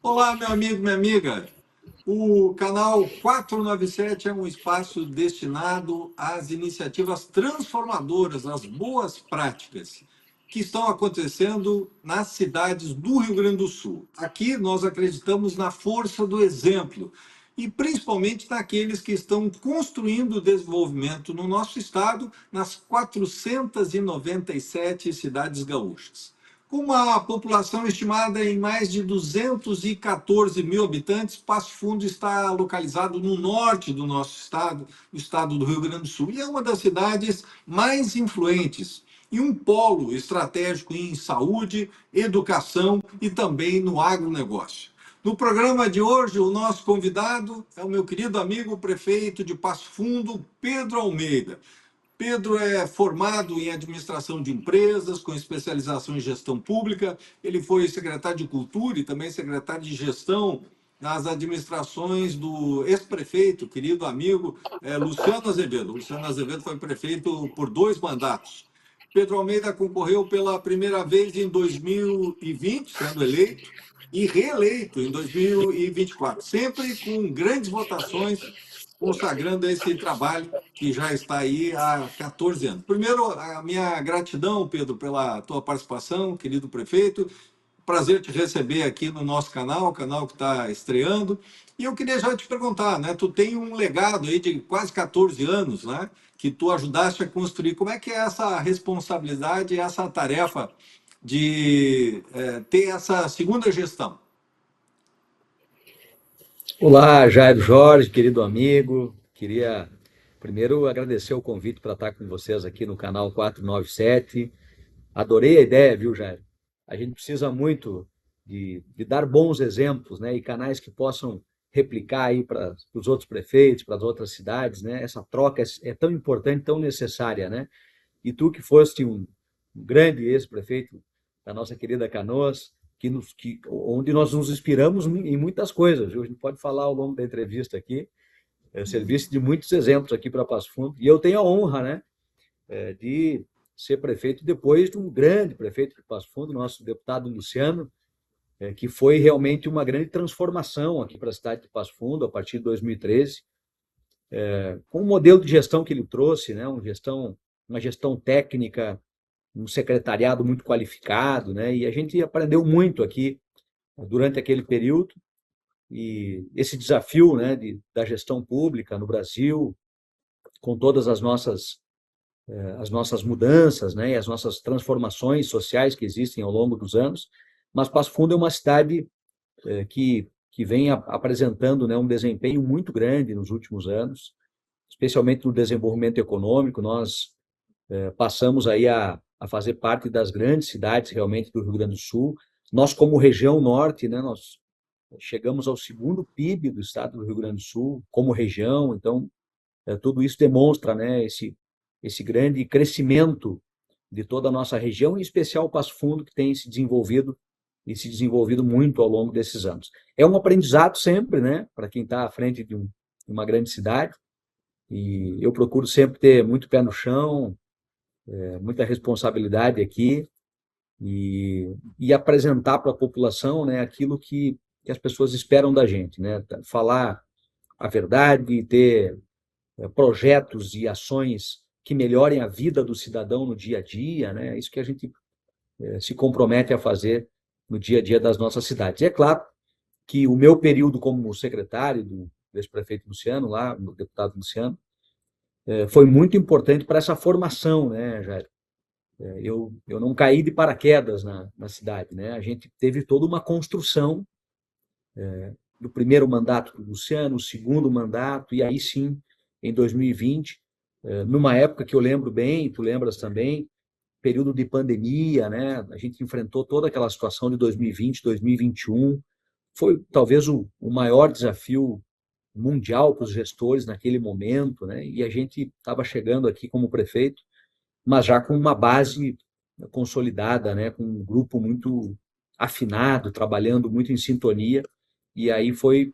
Olá, meu amigo, minha amiga. O canal 497 é um espaço destinado às iniciativas transformadoras, às boas práticas que estão acontecendo nas cidades do Rio Grande do Sul. Aqui nós acreditamos na força do exemplo e principalmente naqueles que estão construindo o desenvolvimento no nosso estado, nas 497 cidades gaúchas. Com uma população estimada em mais de 214 mil habitantes, Passo Fundo está localizado no norte do nosso estado, o estado do Rio Grande do Sul, e é uma das cidades mais influentes e um polo estratégico em saúde, educação e também no agronegócio. No programa de hoje, o nosso convidado é o meu querido amigo, o prefeito de Passo Fundo, Pedro Almeida. Pedro é formado em administração de empresas, com especialização em gestão pública. Ele foi secretário de Cultura e também secretário de Gestão nas administrações do ex-prefeito, querido amigo Luciano Azevedo. Luciano Azevedo foi prefeito por 2 mandatos. Pedro Almeida concorreu pela primeira vez em 2020, sendo eleito, e reeleito em 2024, sempre com grandes votações, consagrando esse trabalho que já está aí há 14 anos. Primeiro, a minha gratidão, Pedro, pela tua participação, querido prefeito. Prazer te receber aqui no nosso canal, o canal que está estreando. E eu queria já te perguntar, né? Tu tem um legado aí de quase 14 anos, né? Que tu ajudaste a construir. Como é que é essa responsabilidade, essa tarefa de ter essa segunda gestão? Olá, Jairo Jorge, querido amigo. Queria primeiro agradecer o convite para estar com vocês aqui no canal 497. Adorei a ideia, viu, Jairo? A gente precisa muito de dar bons exemplos, né? E canais que possam replicar aí para os outros prefeitos, para as outras cidades, né? Essa troca é tão importante, tão necessária, né? E tu que foste um grande ex-prefeito da nossa querida Canoas, onde nós nos inspiramos em muitas coisas, viu? A gente pode falar ao longo da entrevista aqui, serviço de muitos exemplos aqui para Passo Fundo. E eu tenho a honra, né, de ser prefeito depois de um grande prefeito de Passo Fundo, nosso deputado Luciano, que foi realmente uma grande transformação aqui para a cidade de Passo Fundo a partir de 2013, com o modelo de gestão que ele trouxe, né, uma gestão técnica, um secretariado muito qualificado, né? E a gente aprendeu muito aqui durante aquele período. E esse desafio, né, da gestão pública no Brasil, com todas as nossas mudanças, né, e as nossas transformações sociais que existem ao longo dos anos. Mas Passo Fundo é uma cidade que vem apresentando, né, um desempenho muito grande nos últimos anos, especialmente no desenvolvimento econômico. Nós passamos aí a fazer parte das grandes cidades realmente do Rio Grande do Sul. Nós, como região norte, né, nós chegamos ao segundo PIB do estado do Rio Grande do Sul, como região. Então, tudo isso demonstra, né, esse grande crescimento de toda a nossa região, em especial o Passo Fundo, que tem se desenvolvido e se desenvolvido muito ao longo desses anos. É um aprendizado sempre, né, para quem está à frente de uma grande cidade, e eu procuro sempre ter muito pé no chão, muita responsabilidade aqui, e apresentar para a população, né, aquilo que as pessoas esperam da gente, né? Falar a verdade, ter projetos e ações que melhorem a vida do cidadão no dia a dia, né? Isso que a gente se compromete a fazer no dia a dia das nossas cidades. E é claro que o meu período como secretário do ex-prefeito Luciano, lá, o deputado Luciano, foi muito importante para essa formação, né, Jair? Eu não caí de paraquedas na cidade, né? A gente teve toda uma construção do primeiro mandato do Luciano, o segundo mandato, e aí sim, em 2020, numa época que eu lembro bem, tu lembras também, período de pandemia, né? A gente enfrentou toda aquela situação de 2020, 2021. Foi talvez o maior desafio mundial para os gestores naquele momento, né? E a gente estava chegando aqui como prefeito, mas já com uma base consolidada, né? Com um grupo muito afinado, trabalhando muito em sintonia, e aí foi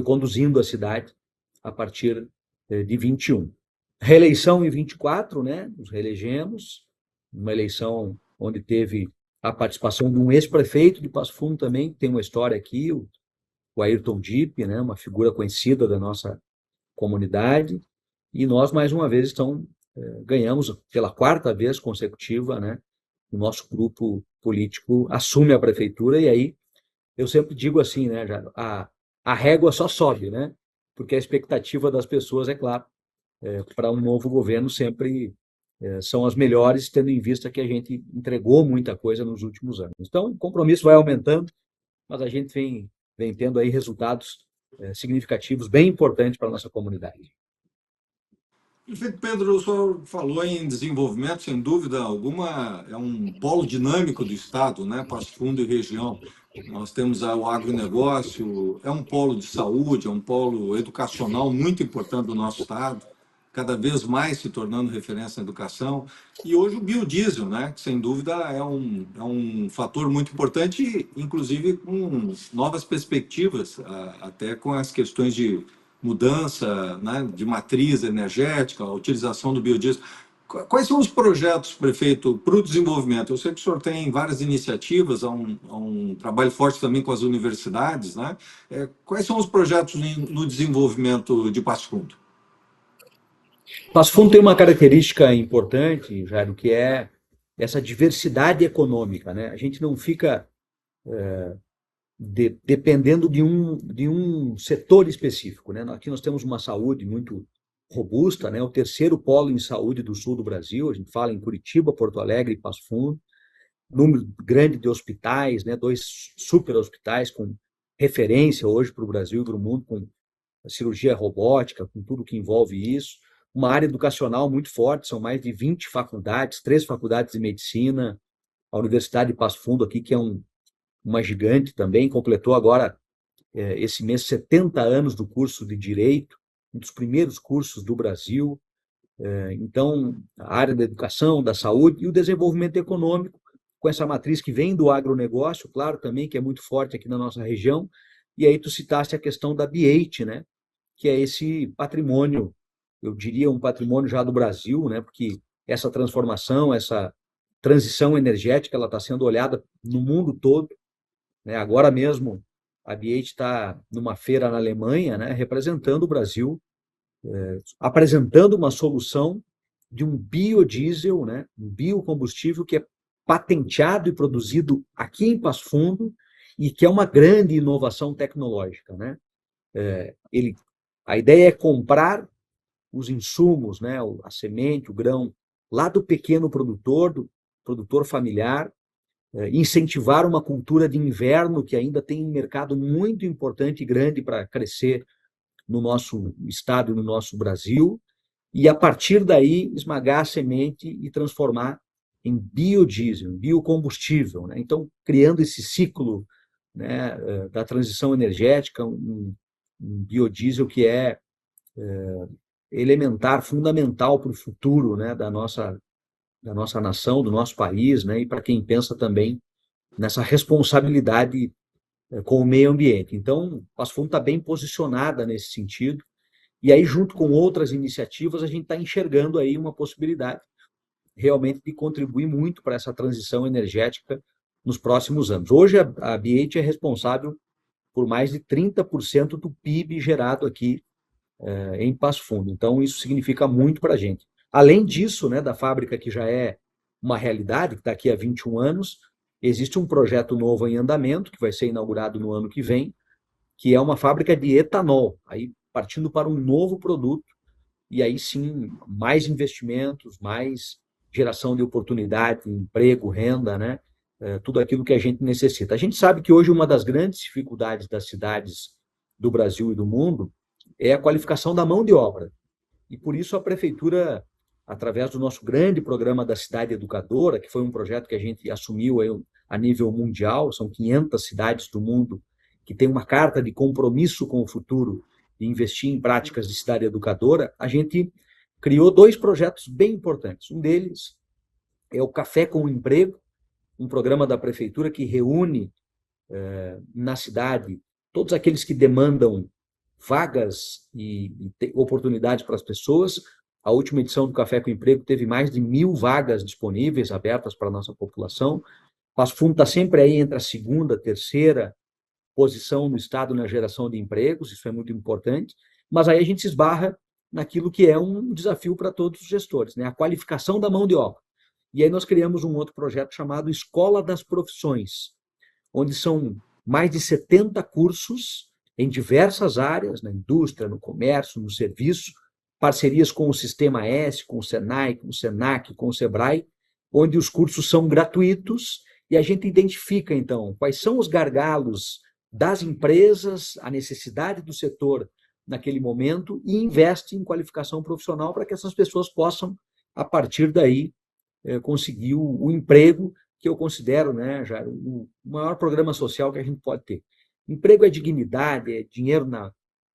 conduzindo a cidade a partir de 21. Reeleição em 24, né? Nos reelegemos, uma eleição onde teve a participação de um ex-prefeito de Passo Fundo também, que tem uma história aqui, o Ayrton Dipp, né, uma figura conhecida da nossa comunidade, e nós, mais uma vez, ganhamos pela quarta vez consecutiva, né, o nosso grupo político assume a prefeitura, e aí eu sempre digo assim, né, a régua só sobe, né, porque a expectativa das pessoas, é claro, para um novo governo sempre são as melhores, tendo em vista que a gente entregou muita coisa nos últimos anos. Então, o compromisso vai aumentando, mas a gente vem tendo aí resultados significativos, bem importantes para a nossa comunidade. Prefeito Pedro, o senhor falou em desenvolvimento, sem dúvida alguma, é um polo dinâmico do Estado, né? Passo Fundo e região. Nós temos o agronegócio, é um polo de saúde, é um polo educacional muito importante do nosso Estado, cada vez mais se tornando referência na educação. E hoje o biodiesel, né? Que sem dúvida é um fator muito importante, inclusive com novas perspectivas, até com as questões de mudança, né, de matriz energética, a utilização do biodiesel. Quais são os projetos, prefeito, para o desenvolvimento? Eu sei que o senhor tem várias iniciativas, há um trabalho forte também com as universidades, né? Quais são os projetos no desenvolvimento de Passo Fundo? Passo Fundo tem uma característica importante, Jairo, que é essa diversidade econômica, né? A gente não fica dependendo de um setor específico, né? Aqui nós temos uma saúde muito robusta, né? O terceiro polo em saúde do sul do Brasil, a gente fala em Curitiba, Porto Alegre e Passo Fundo, número grande de hospitais, né? 2 super hospitais com referência hoje para o Brasil e para o mundo, com a cirurgia robótica, com tudo que envolve isso. Uma área educacional muito forte, são mais de 20 faculdades, 3 faculdades de medicina, a Universidade de Passo Fundo aqui, que é uma gigante também, completou agora, esse mês, 70 anos do curso de Direito, um dos primeiros cursos do Brasil. Então, a área da educação, da saúde e o desenvolvimento econômico, com essa matriz que vem do agronegócio, claro, também, que é muito forte aqui na nossa região. E aí tu citaste a questão da BH, né? Que é esse patrimônio, eu diria um patrimônio já do Brasil, né? Porque essa transformação, essa transição energética, ela está sendo olhada no mundo todo, né? Agora mesmo, a BH está numa feira na Alemanha, né? Representando o Brasil, apresentando uma solução de um biodiesel, né? Um biocombustível que é patenteado e produzido aqui em Passo Fundo e que é uma grande inovação tecnológica, né? Ele A ideia é comprar os insumos, né, a semente, o grão, lá do pequeno produtor, do produtor familiar, incentivar uma cultura de inverno que ainda tem um mercado muito importante e grande para crescer no nosso estado e no nosso Brasil, e a partir daí esmagar a semente e transformar em biodiesel, em biocombustível, né? Então, criando esse ciclo, né, da transição energética, um biodiesel que é elementar, fundamental para o futuro, né, da nossa nação, do nosso país, né, e para quem pensa também nessa responsabilidade com o meio ambiente. Então, Passo Fundo está bem posicionada nesse sentido, e aí, junto com outras iniciativas, a gente está enxergando aí uma possibilidade realmente de contribuir muito para essa transição energética nos próximos anos. Hoje, a BH é responsável por mais de 30% do PIB gerado aqui em Passo Fundo. Então, isso significa muito para a gente. Além disso, né, da fábrica que já é uma realidade, que está aqui há 21 anos, existe um projeto novo em andamento, que vai ser inaugurado no ano que vem, que é uma fábrica de etanol, aí partindo para um novo produto, e aí sim, mais investimentos, mais geração de oportunidade, emprego, renda, né? Tudo aquilo que a gente necessita. A gente sabe que hoje uma das grandes dificuldades das cidades do Brasil e do mundo é a qualificação da mão de obra. E por isso a prefeitura, através do nosso grande programa da Cidade Educadora, que foi um projeto que a gente assumiu aí a nível mundial, são 500 cidades do mundo que têm uma carta de compromisso com o futuro de investir em práticas de cidade educadora, a gente criou 2 projetos bem importantes. Um deles é o Café com Emprego, um programa da prefeitura que reúne na cidade todos aqueles que demandam vagas e oportunidades para as pessoas. A última edição do Café com Emprego teve mais de 1.000 vagas disponíveis, abertas para a nossa população. Passo Fundo está sempre aí entre a segunda, terceira posição no estado na geração de empregos, isso é muito importante, mas aí a gente se esbarra naquilo que é um desafio para todos os gestores, né? A qualificação da mão de obra. E aí nós criamos um outro projeto chamado Escola das Profissões, onde são mais de 70 cursos em diversas áreas, na indústria, no comércio, no serviço, parcerias com o Sistema S, com o Senai, com o Senac, com o Sebrae, onde os cursos são gratuitos e a gente identifica, então, quais são os gargalos das empresas, a necessidade do setor naquele momento e investe em qualificação profissional para que essas pessoas possam, a partir daí, conseguir o emprego que eu considero, né, Jairo, o maior programa social que a gente pode ter. Emprego é dignidade, é dinheiro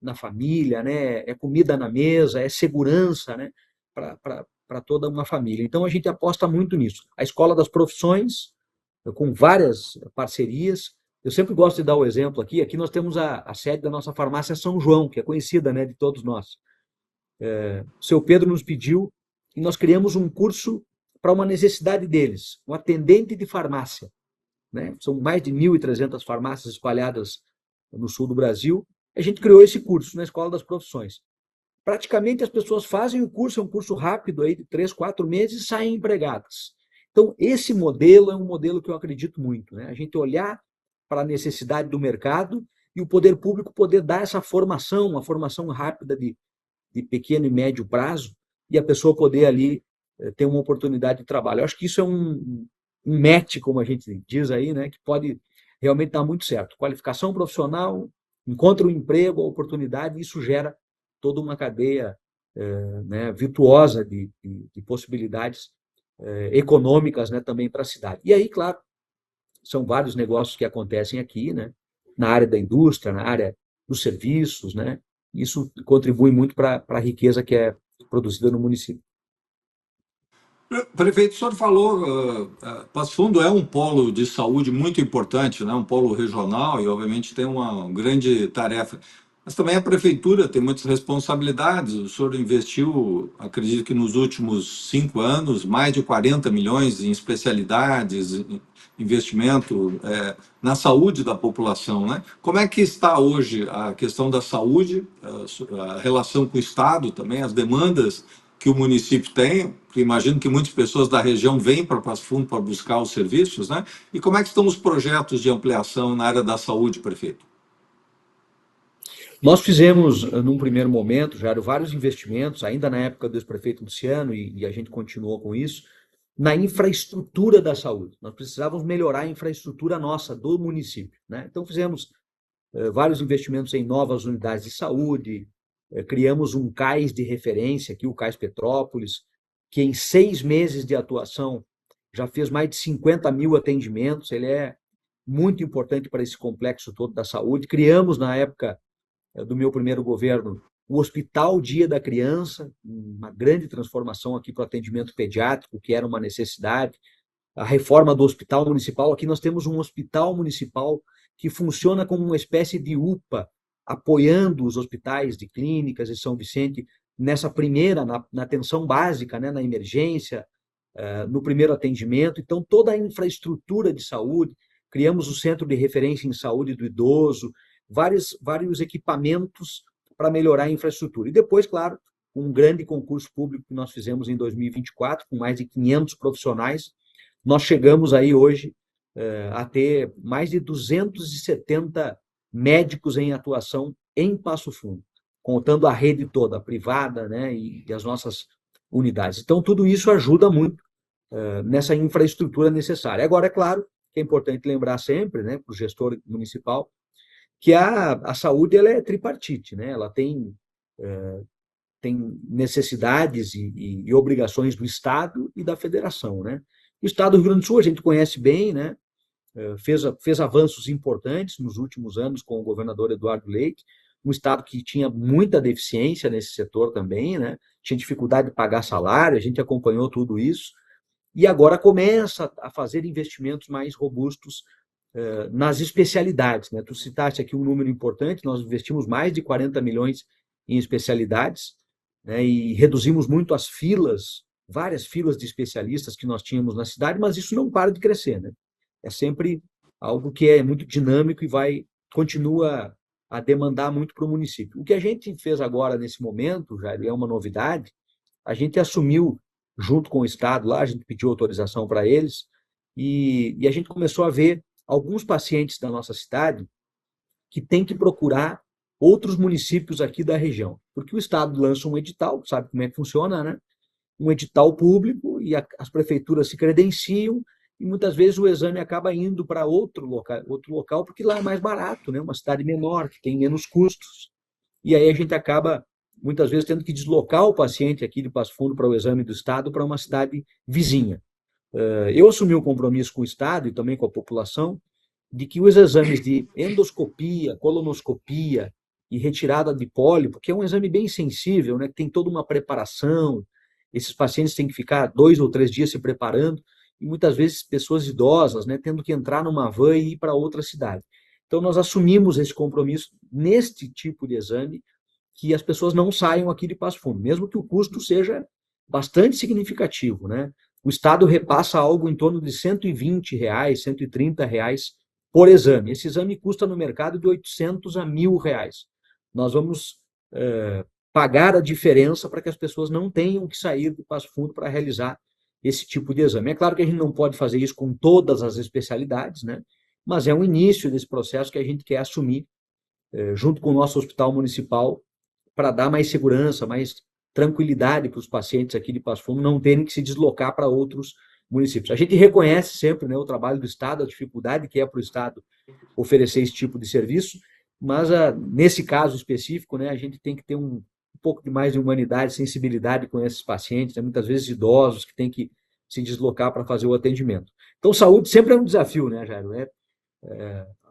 na família, né, é comida na mesa, é segurança, né, para toda uma família. Então a gente aposta muito nisso. A Escola das Profissões, com várias parcerias. Eu sempre gosto de dar o exemplo aqui. Aqui nós temos a sede da nossa farmácia São João, que é conhecida, né, de todos nós. O seu Pedro nos pediu e nós criamos um curso para uma necessidade deles, um atendente de farmácia, né? São mais de 1.300 farmácias espalhadas no sul do Brasil. A gente criou esse curso na Escola das Profissões. Praticamente as pessoas fazem o curso, é um curso rápido aí de 3, 4 meses e saem empregadas. Então, esse modelo é um modelo que eu acredito muito, né? A gente olhar para a necessidade do mercado e o poder público poder dar essa formação, uma formação rápida de pequeno e médio prazo, e a pessoa poder ali ter uma oportunidade de trabalho. Eu acho que isso é um match, como a gente diz aí, né, que pode realmente dar muito certo. Qualificação profissional, encontra um emprego, a oportunidade, isso gera toda uma cadeia né, virtuosa de possibilidades econômicas, né, também para a cidade. E aí, claro, são vários negócios que acontecem aqui, né, na área da indústria, na área dos serviços, né, isso contribui muito para a riqueza que é produzida no município. Prefeito, o senhor falou, Passo Fundo é um polo de saúde muito importante, né? Um polo regional e, obviamente, tem uma grande tarefa. Mas também a prefeitura tem muitas responsabilidades. O senhor investiu, acredito que nos últimos 5 anos, mais de 40 milhões em especialidades, investimento na saúde da população, né? Como é que está hoje a questão da saúde, a relação com o Estado também, as demandas que o município tem, porque imagino que muitas pessoas da região vêm para Passo Fundo para buscar os serviços, né? E como é que estão os projetos de ampliação na área da saúde, prefeito? Nós fizemos, num primeiro momento, já vários investimentos, ainda na época do ex-prefeito Luciano, e a gente continuou com isso, na infraestrutura da saúde. Nós precisávamos melhorar a infraestrutura nossa, do município, né? Então fizemos vários investimentos em novas unidades de saúde, criamos um CAIS de referência aqui, o CAIS Petrópolis, que em 6 meses de atuação já fez mais de 50 mil atendimentos, ele é muito importante para esse complexo todo da saúde. Criamos, na época do meu primeiro governo, o Hospital Dia da Criança, uma grande transformação aqui para o atendimento pediátrico, que era uma necessidade. A reforma do hospital municipal, aqui nós temos um hospital municipal que funciona como uma espécie de UPA, apoiando os hospitais de clínicas de São Vicente nessa primeira, na atenção básica, né, na emergência, no primeiro atendimento. Então, toda a infraestrutura de saúde, criamos o Centro de Referência em Saúde do Idoso, vários equipamentos para melhorar a infraestrutura. E depois, claro, um grande concurso público que nós fizemos em 2024, com mais de 500 profissionais, nós chegamos aí hoje a ter mais de 270 médicos em atuação em Passo Fundo, contando a rede toda, a privada, né, e as nossas unidades. Então, tudo isso ajuda muito nessa infraestrutura necessária. Agora, é claro que é importante lembrar sempre, né, para o gestor municipal, que a saúde ela é tripartite, né? Ela tem necessidades e obrigações do Estado e da Federação, né? O Estado do Rio Grande do Sul a gente conhece bem, né? Fez avanços importantes nos últimos anos com o governador Eduardo Leite, um Estado que tinha muita deficiência nesse setor também, né? Tinha dificuldade de pagar salário, a gente acompanhou tudo isso, e agora começa a fazer investimentos mais robustos nas especialidades, né? Tu citaste aqui um número importante, nós investimos mais de 40 milhões em especialidades, né? E reduzimos muito as filas, várias filas de especialistas que nós tínhamos na cidade, mas isso não para de crescer, né? é sempre algo que é muito dinâmico e continua a demandar muito para o município. O que a gente fez agora nesse momento, Jair, é uma novidade, a gente assumiu junto com o Estado lá, a gente pediu autorização para eles, a gente começou a ver alguns pacientes da nossa cidade que têm que procurar outros municípios aqui da região, porque o Estado lança um edital, sabe como é que funciona, né? Um edital público e as prefeituras se credenciam e muitas vezes o exame acaba indo para outro local porque lá é mais barato, né? Uma cidade menor, que tem menos custos. E aí a gente acaba, muitas vezes, tendo que deslocar o paciente aqui de Passo Fundo para o exame do Estado para uma cidade vizinha. Eu assumi um compromisso com o Estado e também com a população de que os exames de endoscopia, colonoscopia e retirada de pólipo, que é um exame bem sensível, né, que tem toda uma preparação, esses pacientes têm que ficar 2 ou 3 dias se preparando, e muitas vezes pessoas idosas, né, tendo que entrar numa van e ir para outra cidade. Então, nós assumimos esse compromisso neste tipo de exame, que as pessoas não saiam aqui de Passo Fundo, mesmo que o custo seja bastante significativo, né? O Estado repassa algo em torno de R$ 120, R$ 130 por exame. Esse exame custa no mercado de 800 a R$ 1.000. Nós vamos pagar a diferença para que as pessoas não tenham que sair de Passo Fundo para realizar esse tipo de exame. É claro que a gente não pode fazer isso com todas as especialidades, né? Mas é um início desse processo que a gente quer assumir junto com o nosso hospital municipal para dar mais segurança, mais tranquilidade para os pacientes aqui de Passo Fundo não terem que se deslocar para outros municípios. A gente reconhece sempre, né, o trabalho do Estado, a dificuldade que é para o Estado oferecer esse tipo de serviço, mas nesse caso específico, né, a gente tem que ter um pouco de mais de humanidade, sensibilidade com esses pacientes, né, muitas vezes idosos que têm que se deslocar para fazer o atendimento. Então, saúde sempre é um desafio, né, Jairo?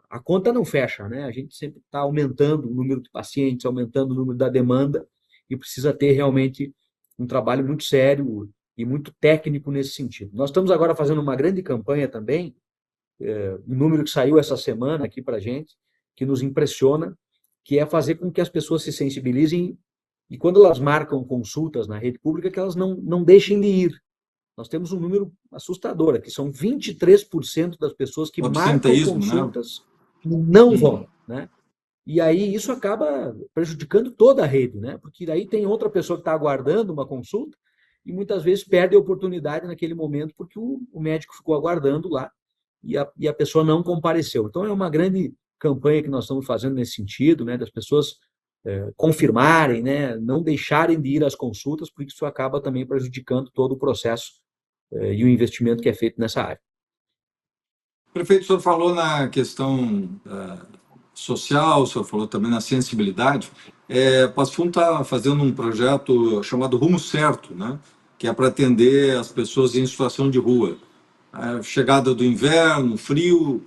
A conta não fecha, né? A gente sempre está aumentando o número de pacientes, aumentando o número da demanda e precisa ter realmente um trabalho muito sério e muito técnico nesse sentido. Nós estamos agora fazendo uma grande campanha também, um número que saiu essa semana aqui para a gente, que nos impressiona, que é fazer com que as pessoas se sensibilizem e quando elas marcam consultas na rede pública, que elas não deixem de ir. Nós temos um número assustador aqui, são 23% das pessoas que O marcam absenteísmo, né? consultas não vão, né? E aí isso acaba prejudicando toda a rede, né? Porque daí tem outra pessoa que está aguardando uma consulta e muitas vezes perde a oportunidade naquele momento porque o médico ficou aguardando lá e a pessoa não compareceu. Então é uma grande campanha que nós estamos fazendo nesse sentido, né? Das pessoas confirmarem, né? Não deixarem de ir às consultas, porque isso acaba também prejudicando todo o processo e o investimento que é feito nessa área. Prefeito, o senhor falou na questão social, o senhor falou também na sensibilidade. Passo Fundo está fazendo um projeto chamado Rumo Certo, né? Que é para atender as pessoas em situação de rua. A chegada do inverno, frio,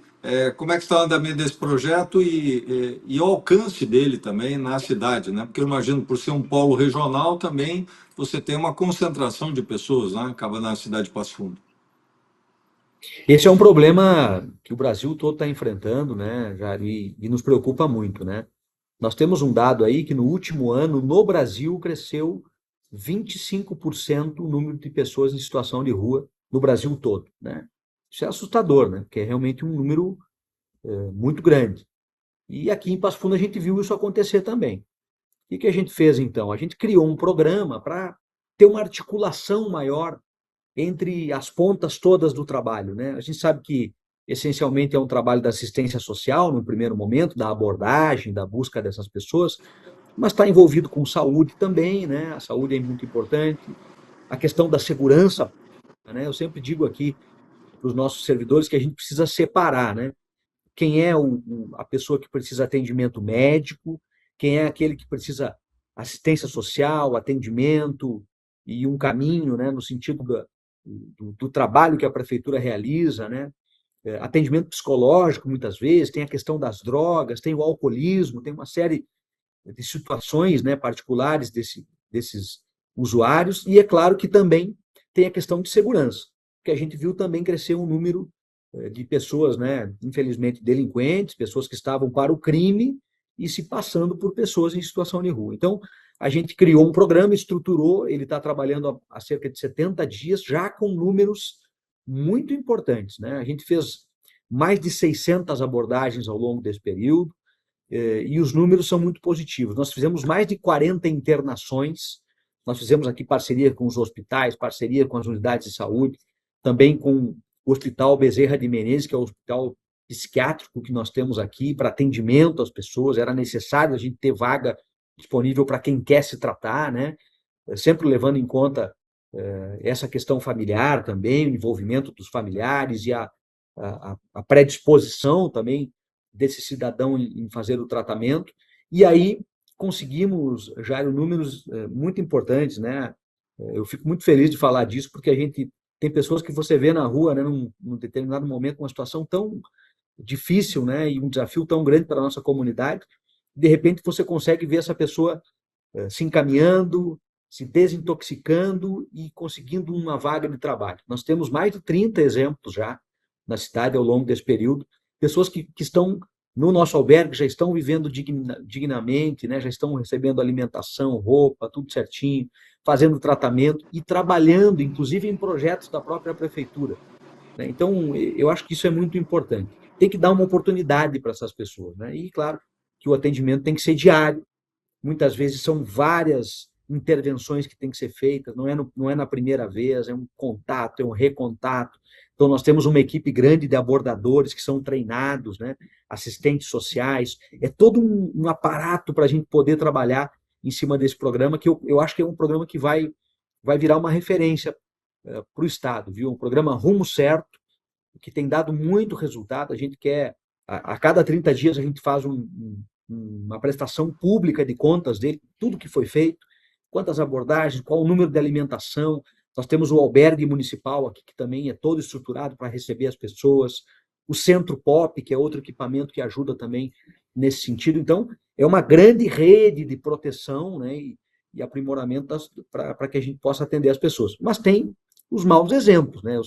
como é que está o andamento desse projeto e o alcance dele também na cidade, né? Porque eu imagino, por ser um polo regional, também você tem uma concentração de pessoas, né? Acaba na cidade de Passo Fundo. Esse é um problema que o Brasil todo está enfrentando, né, Jair, e nos preocupa muito, né? Nós temos um dado aí que no último ano, no Brasil, cresceu 25% o número de pessoas em situação de rua no Brasil todo, né? Isso é assustador, né? Porque é realmente um número muito grande. E aqui em Passo Fundo a gente viu isso acontecer também. O que a gente fez então? A gente criou um programa para ter uma articulação maior entre as pontas todas do trabalho, né? A gente sabe que essencialmente é um trabalho da assistência social no primeiro momento, da abordagem, da busca dessas pessoas, mas está envolvido com saúde também, né? A saúde é muito importante, a questão da segurança, né? Eu sempre digo aqui para os nossos servidores que a gente precisa separar, né? Quem é a pessoa que precisa atendimento médico, quem é aquele que precisa assistência social, atendimento e um caminho, né, no sentido do trabalho que a prefeitura realiza, né? Atendimento psicológico, muitas vezes, tem a questão das drogas, tem o alcoolismo, tem uma série de situações, né, particulares desses usuários, e é claro que também tem a questão de segurança, que a gente viu também crescer um número de pessoas, né, infelizmente delinquentes, pessoas que estavam para o crime e se passando por pessoas em situação de rua. Então, a gente criou um programa, estruturou, ele está trabalhando há cerca de 70 dias, já com números muito importantes, né? A gente fez mais de 600 abordagens ao longo desse período, e os números são muito positivos. Nós fizemos mais de 40 internações, nós fizemos aqui parceria com os hospitais, parceria com as unidades de saúde, também com o Hospital Bezerra de Menezes, que é o hospital psiquiátrico que nós temos aqui para atendimento às pessoas. Era necessário a gente ter vaga disponível para quem quer se tratar, né? Sempre levando em conta essa questão familiar também, o envolvimento dos familiares e a predisposição também desse cidadão em fazer o tratamento. E aí conseguimos, Jairo, números muito importantes, né? Eu fico muito feliz de falar disso, porque a gente tem pessoas que você vê na rua, né, num determinado momento, uma situação tão difícil, né, e um desafio tão grande para a nossa comunidade, de repente você consegue ver essa pessoa se encaminhando, se desintoxicando e conseguindo uma vaga de trabalho. Nós temos mais de 30 exemplos já na cidade ao longo desse período, pessoas que estão no nosso albergue, já estão vivendo dignamente, né? Já estão recebendo alimentação, roupa, tudo certinho, fazendo tratamento e trabalhando, inclusive em projetos da própria prefeitura, né? Então, eu acho que isso é muito importante. Tem que dar uma oportunidade para essas pessoas, né? E, claro, que o atendimento tem que ser diário, muitas vezes são várias intervenções que têm que ser feitas, não é na primeira vez, é um contato, é um recontato. Então, nós temos uma equipe grande de abordadores que são treinados, né? Assistentes sociais, é todo um aparato para a gente poder trabalhar em cima desse programa, que eu acho que é um programa que vai virar uma referência para o Estado, viu? Um programa rumo certo, que tem dado muito resultado. A gente quer, a cada 30 dias, a gente faz uma prestação pública de contas dele, tudo que foi feito, quantas abordagens, qual o número de alimentação. Nós temos o albergue municipal aqui, que também é todo estruturado para receber as pessoas, o Centro Pop, que é outro equipamento que ajuda também nesse sentido. Então, é uma grande rede de proteção, né, e aprimoramento para que a gente possa atender as pessoas. Mas tem os maus exemplos, né?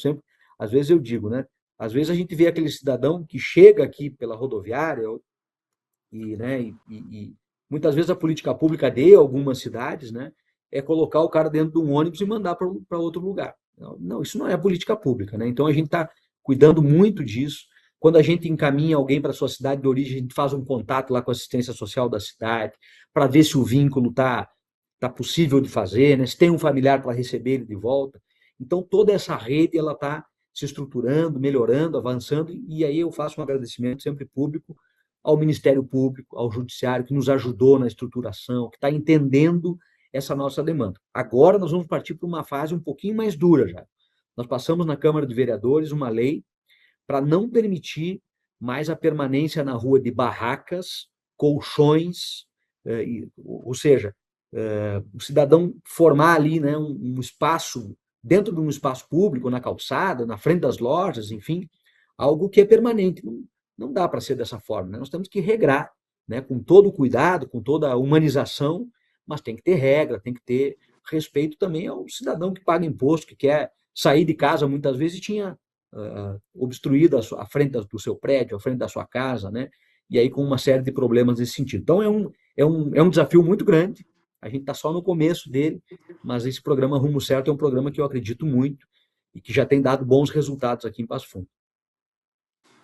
Às vezes eu digo, né? Às vezes a gente vê aquele cidadão que chega aqui pela rodoviária e muitas vezes a política pública de algumas cidades, né, é colocar o cara dentro de um ônibus e mandar para outro lugar. Não, isso não é política pública, né? Então a gente está cuidando muito disso. Quando a gente encaminha alguém para a sua cidade de origem, a gente faz um contato lá com a assistência social da cidade para ver se o vínculo tá possível de fazer, né? Se tem um familiar para receber ele de volta. Então toda essa rede ela está se estruturando, melhorando, avançando, e aí eu faço um agradecimento sempre público ao Ministério Público, ao Judiciário, que nos ajudou na estruturação, que está entendendo essa nossa demanda. Agora nós vamos partir para uma fase um pouquinho mais dura já. Nós passamos na Câmara de Vereadores uma lei para não permitir mais a permanência na rua de barracas, colchões, ou seja, o cidadão formar ali, né, um espaço, dentro de um espaço público, na calçada, na frente das lojas, enfim, algo que é permanente. Não dá para ser dessa forma, né? Nós temos que regrar, né, com todo o cuidado, com toda a humanização, mas tem que ter regra, tem que ter respeito também ao cidadão que paga imposto, que quer sair de casa muitas vezes e tinha obstruído a frente do seu prédio, a frente da sua casa, né? E aí com uma série de problemas nesse sentido. Então é um desafio muito grande, a gente está só no começo dele, mas esse programa Rumo Certo é um programa que eu acredito muito e que já tem dado bons resultados aqui em Passo Fundo.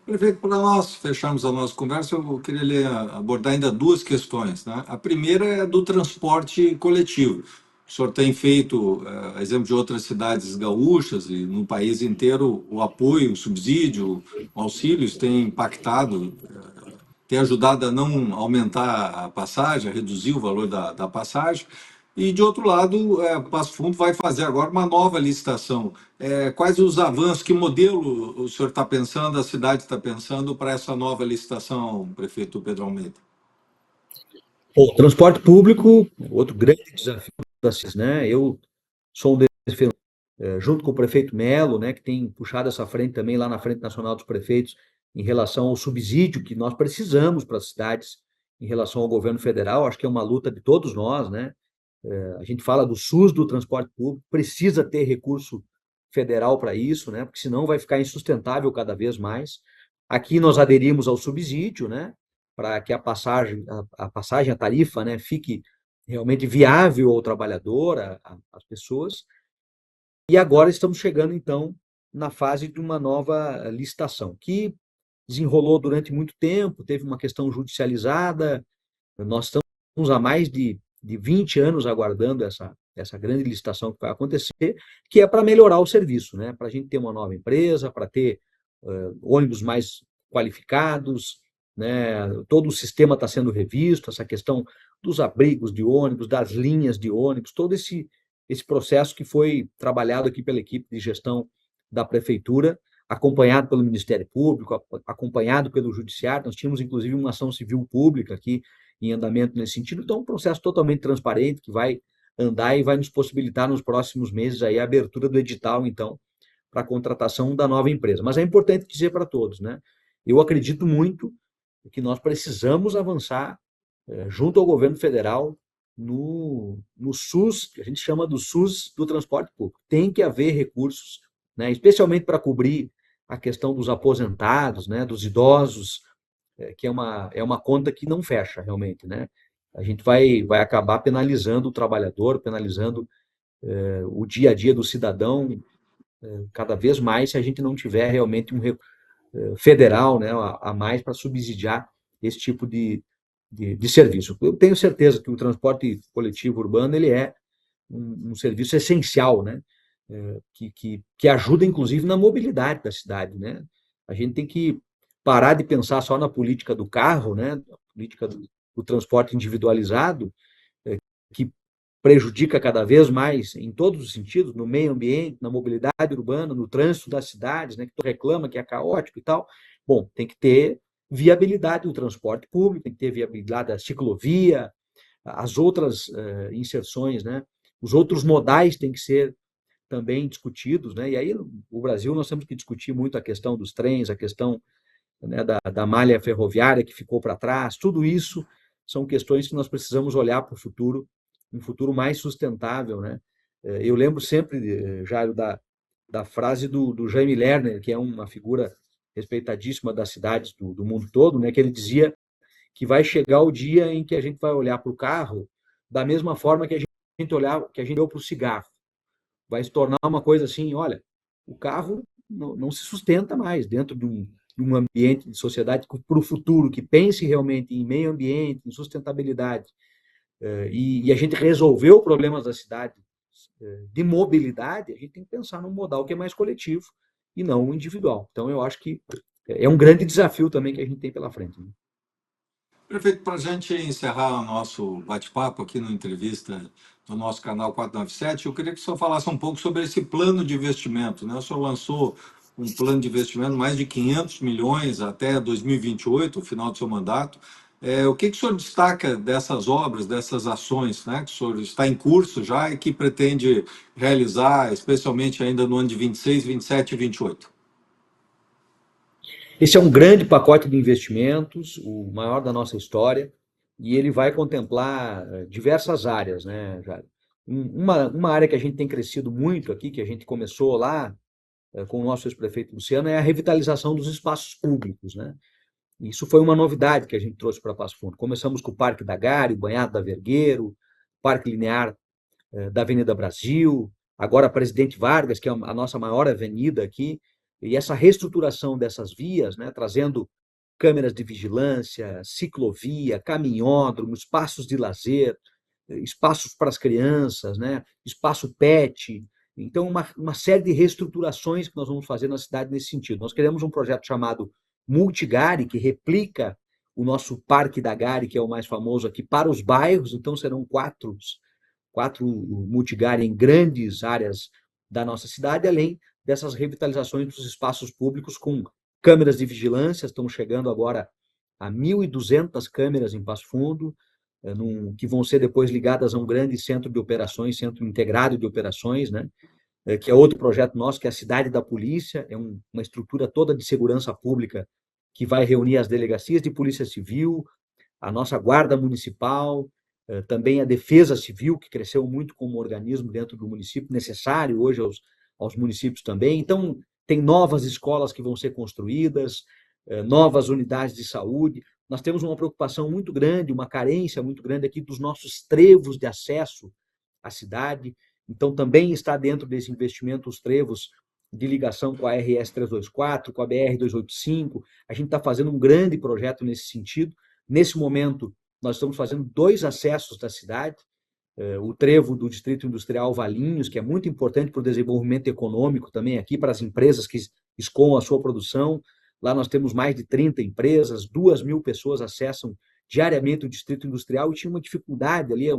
Prefeito, para nós fecharmos a nossa conversa, eu queria abordar ainda duas questões, né? A primeira é do transporte coletivo. O senhor tem feito, exemplo de outras cidades gaúchas e no país inteiro, o apoio, o subsídio, o auxílio, isso tem impactado, tem ajudado a não aumentar a passagem, a reduzir o valor da passagem. E, de outro lado, Passo Fundo vai fazer agora uma nova licitação. Quais os avanços, que modelo o senhor está pensando, a cidade está pensando para essa nova licitação, prefeito Pedro Almeida? O transporte público, outro grande desafio né? Eu sou um defensor, junto com o prefeito Melo, né, que tem puxado essa frente também lá na Frente Nacional dos Prefeitos, em relação ao subsídio que nós precisamos para as cidades em relação ao governo federal. Acho que é uma luta de todos nós, né? A gente fala do SUS, do transporte público, precisa ter recurso federal para isso, né? Porque senão vai ficar insustentável cada vez mais. Aqui nós aderimos ao subsídio, né? Para que a passagem, a tarifa, né, fique realmente viável ao trabalhador, às pessoas. E agora estamos chegando, então, na fase de uma nova licitação, que desenrolou durante muito tempo, teve uma questão judicializada. Nós estamos há mais de 20 anos aguardando essa grande licitação que vai acontecer, que é para melhorar o serviço, né? Para a gente ter uma nova empresa, para ter ônibus mais qualificados, né? Todo o sistema está sendo revisto, essa questão dos abrigos de ônibus, das linhas de ônibus, todo esse processo que foi trabalhado aqui pela equipe de gestão da prefeitura, acompanhado pelo Ministério Público, acompanhado pelo Judiciário. Nós tínhamos, inclusive, uma ação civil pública aqui em andamento nesse sentido. Então, é um processo totalmente transparente que vai andar e vai nos possibilitar nos próximos meses aí a abertura do edital, então, para a contratação da nova empresa. Mas é importante dizer para todos, né? Eu acredito muito que nós precisamos avançar junto ao governo federal no SUS, que a gente chama do SUS do transporte público. Tem que haver recursos, né, especialmente para cobrir a questão dos aposentados, né, dos idosos, que é uma conta que não fecha realmente, né? A gente vai acabar penalizando o trabalhador, penalizando o dia a dia do cidadão cada vez mais se a gente não tiver realmente um federal, né, a mais para subsidiar esse tipo de serviço. Eu tenho certeza que o transporte coletivo urbano ele é um serviço essencial, né, que ajuda inclusive na mobilidade da cidade, né? A gente tem que parar de pensar só na política do carro, né, na política do transporte individualizado, que prejudica cada vez mais em todos os sentidos, no meio ambiente, na mobilidade urbana, no trânsito das cidades, né, que tu reclama que é caótico e tal. Bom, tem que ter viabilidade do transporte público, tem que ter viabilidade da ciclovia, as outras inserções, né, os outros modais têm que ser também discutidos, né, e aí o Brasil nós temos que discutir muito a questão dos trens, a questão, né, da malha ferroviária que ficou para trás, tudo isso são questões que nós precisamos olhar para o futuro, um futuro mais sustentável, né? Eu lembro sempre, Jairo, da frase do Jaime Lerner, que é uma figura respeitadíssima das cidades do mundo todo, né? Que ele dizia que vai chegar o dia em que a gente vai olhar para o carro da mesma forma que a gente olhou para o cigarro. Vai se tornar uma coisa assim, olha, o carro não se sustenta mais dentro de um ambiente de sociedade para o futuro, que pense realmente em meio ambiente, em sustentabilidade, e a gente resolveu problemas da cidade de mobilidade, a gente tem que pensar num modal que é mais coletivo e não individual. Então, eu acho que é um grande desafio também que a gente tem pela frente, né? Perfeito, para a gente encerrar o nosso bate-papo aqui na entrevista do nosso canal 497, eu queria que o senhor falasse um pouco sobre esse plano de investimento, né? O senhor lançou um plano de investimento de mais de 500 milhões até 2028, o final do seu mandato. O que o senhor destaca dessas obras, dessas ações, né, que o senhor está em curso já e que pretende realizar, especialmente ainda no ano de 26, 27 e 28? Esse é um grande pacote de investimentos, o maior da nossa história, e ele vai contemplar diversas áreas, né, Jário? Uma área que a gente tem crescido muito aqui, que a gente começou lá com o nosso ex-prefeito Luciano, é a revitalização dos espaços públicos, né? Isso foi uma novidade que a gente trouxe para Passo Fundo. Começamos com o Parque da Gare, o Banhado da Vergueiro, Parque Linear da Avenida Brasil, agora a Presidente Vargas, que é a nossa maior avenida aqui, e essa reestruturação dessas vias, né, trazendo câmeras de vigilância, ciclovia, caminhódromo, espaços de lazer, espaços para as crianças, né, espaço pet. Então, uma série de reestruturações que nós vamos fazer na cidade nesse sentido. Nós queremos um projeto chamado Multigare, que replica o nosso Parque da Gare, que é o mais famoso aqui, para os bairros. Então, serão quatro multigare em grandes áreas da nossa cidade, além dessas revitalizações dos espaços públicos com câmeras de vigilância. Estamos chegando agora a 1.200 câmeras em Passo Fundo, que vão ser depois ligadas a um grande centro de operações, centro integrado de operações, né? Que é outro projeto nosso, que é a Cidade da Polícia, é uma estrutura toda de segurança pública que vai reunir as delegacias de polícia civil, a nossa guarda municipal, também a defesa civil, que cresceu muito como organismo dentro do município, necessário hoje aos municípios também. Então, tem novas escolas que vão ser construídas, novas unidades de saúde. Nós temos uma preocupação muito grande, uma carência muito grande aqui dos nossos trevos de acesso à cidade. Então, também está dentro desse investimento os trevos de ligação com a RS 324, com a BR 285. A gente está fazendo um grande projeto nesse sentido. Nesse momento, nós estamos fazendo 2 acessos da cidade, o trevo do Distrito Industrial Valinhos, que é muito importante para o desenvolvimento econômico também aqui, para as empresas que escoam a sua produção. Lá nós temos mais de 30 empresas, 2.000 pessoas acessam diariamente o Distrito Industrial e tinha uma dificuldade ali,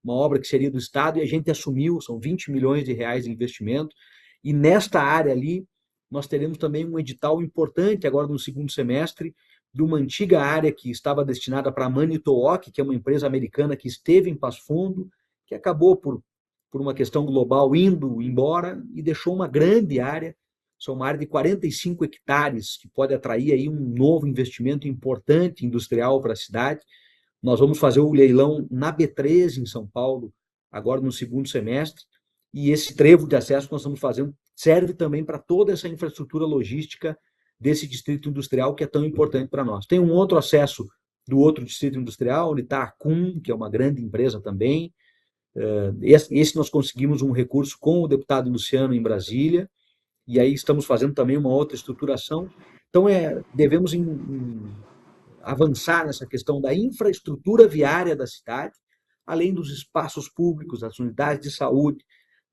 uma obra que seria do Estado, e a gente assumiu, são 20 milhões de reais de investimento, e nesta área ali nós teremos também um edital importante agora no segundo semestre, de uma antiga área que estava destinada para a Manitowoc, que é uma empresa americana que esteve em Passo Fundo, que acabou por uma questão global indo embora e deixou uma grande área, são uma área de 45 hectares, que pode atrair aí um novo investimento importante industrial para a cidade. Nós vamos fazer o leilão na B13 em São Paulo, agora no segundo semestre, e esse trevo de acesso que nós estamos fazendo serve também para toda essa infraestrutura logística desse distrito industrial que é tão importante para nós. Tem um outro acesso do outro distrito industrial, onde está a Kuhn, que é uma grande empresa também. Esse nós conseguimos um recurso com o deputado Luciano em Brasília, e aí estamos fazendo também uma outra estruturação. Então, devemos avançar nessa questão da infraestrutura viária da cidade, além dos espaços públicos, das unidades de saúde,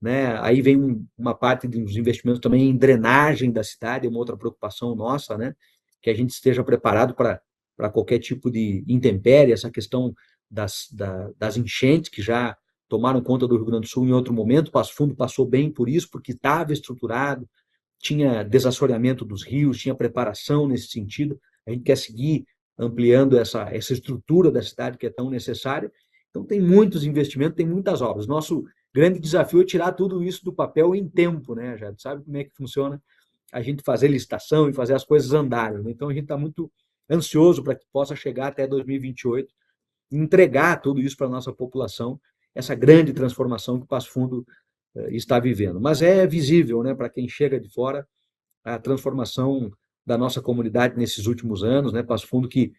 né? Aí vem uma parte dos investimentos também em drenagem da cidade, é uma outra preocupação nossa, né? Que a gente esteja preparado para qualquer tipo de intempérie, essa questão das enchentes que já tomaram conta do Rio Grande do Sul em outro momento. Passo Fundo passou bem por isso, porque estava estruturado, tinha desassoreamento dos rios, tinha preparação nesse sentido. A gente quer seguir ampliando essa estrutura da cidade que é tão necessária. Então, tem muitos investimentos, tem muitas obras. Nosso grande desafio é tirar tudo isso do papel em tempo, né? Já sabe como é que funciona a gente fazer licitação e fazer as coisas andarem, né? Então, a gente está muito ansioso para que possa chegar até 2028 e entregar tudo isso para a nossa população, essa grande transformação que o Passo Fundo está vivendo. Mas é visível, né, para quem chega de fora, a transformação da nossa comunidade nesses últimos anos, né? Passo Fundo que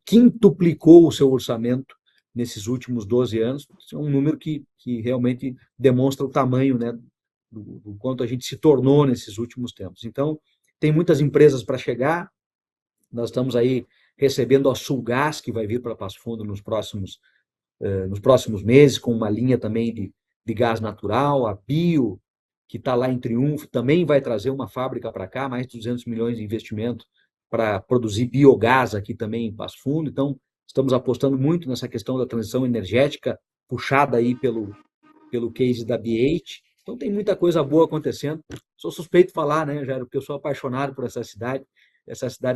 quintuplicou o seu orçamento nesses últimos 12 anos, é um número que realmente demonstra o tamanho, né, do quanto a gente se tornou nesses últimos tempos. Então, tem muitas empresas para chegar, nós estamos aí recebendo a Sulgás, que vai vir para Passo Fundo nos próximos meses, com uma linha também de gás natural, a Bio, que está lá em Triunfo, também vai trazer uma fábrica para cá, mais de 200 milhões de investimento para produzir biogás aqui também em Passo Fundo. Então, estamos apostando muito nessa questão da transição energética, puxada aí pelo case da BH. Então, tem muita coisa boa acontecendo. Sou suspeito de falar, né, Jairo, porque eu sou apaixonado por essa cidade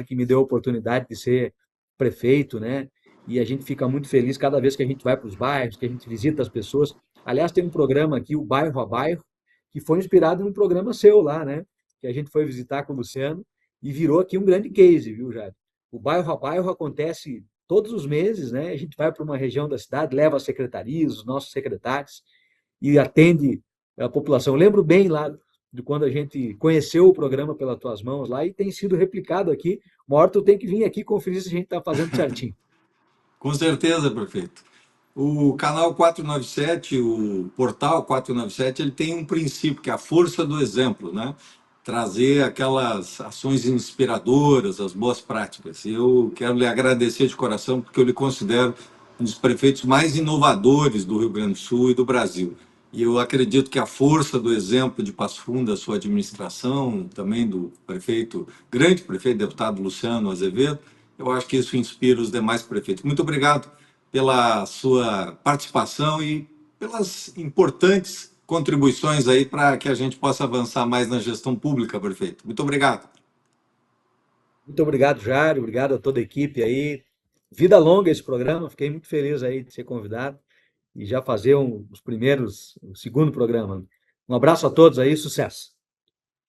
que me deu a oportunidade de ser prefeito, né? E a gente fica muito feliz cada vez que a gente vai para os bairros, que a gente visita as pessoas. Aliás, tem um programa aqui, o Bairro a Bairro, que foi inspirado num programa seu lá, né? Que a gente foi visitar com o Luciano e virou aqui um grande case, viu, Jair? O Bairro a Bairro acontece todos os meses, né? A gente vai para uma região da cidade, leva as secretarias, os nossos secretários e atende a população. Eu lembro bem lá de quando a gente conheceu o programa pelas tuas mãos lá e tem sido replicado aqui. Uma hora tu tem que vir aqui conferir se a gente está fazendo certinho. Com certeza, prefeito. O canal 497, o portal 497, ele tem um princípio que é a força do exemplo, né? Trazer aquelas ações inspiradoras, as boas práticas. Eu quero lhe agradecer de coração, porque eu lhe considero um dos prefeitos mais inovadores do Rio Grande do Sul e do Brasil. E eu acredito que a força do exemplo de Passo Fundo, da sua administração, também do prefeito, grande prefeito, deputado Luciano Azevedo, eu acho que isso inspira os demais prefeitos. Muito obrigado pela sua participação e pelas importantes contribuições aí para que a gente possa avançar mais na gestão pública, prefeito. Muito obrigado. Muito obrigado, Jário. Obrigado a toda a equipe aí. Vida longa esse programa. Fiquei muito feliz aí de ser convidado e já fazer o segundo programa. Um abraço a todos aí, sucesso.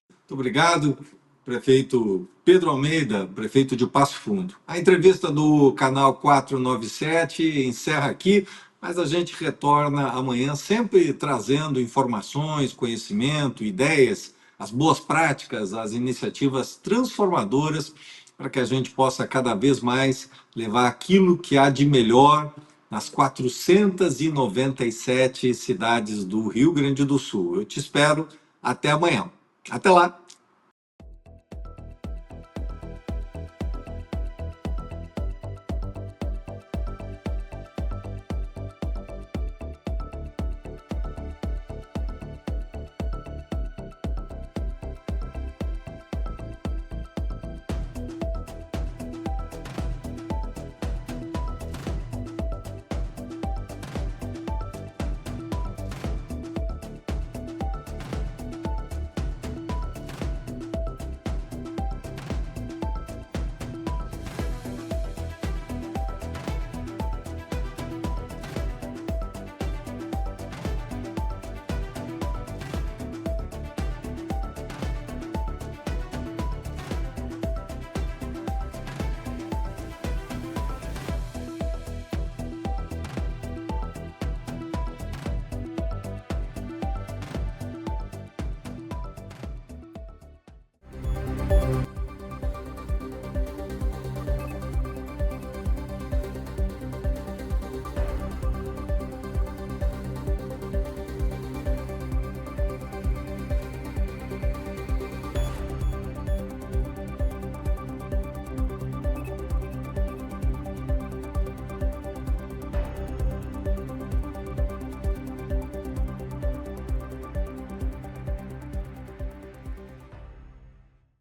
Muito obrigado, prefeito Pedro Almeida, prefeito de Passo Fundo. A entrevista do canal 497 encerra aqui, mas a gente retorna amanhã sempre trazendo informações, conhecimento, ideias, as boas práticas, as iniciativas transformadoras para que a gente possa cada vez mais levar aquilo que há de melhor nas 497 cidades do Rio Grande do Sul. Eu te espero até amanhã. Até lá!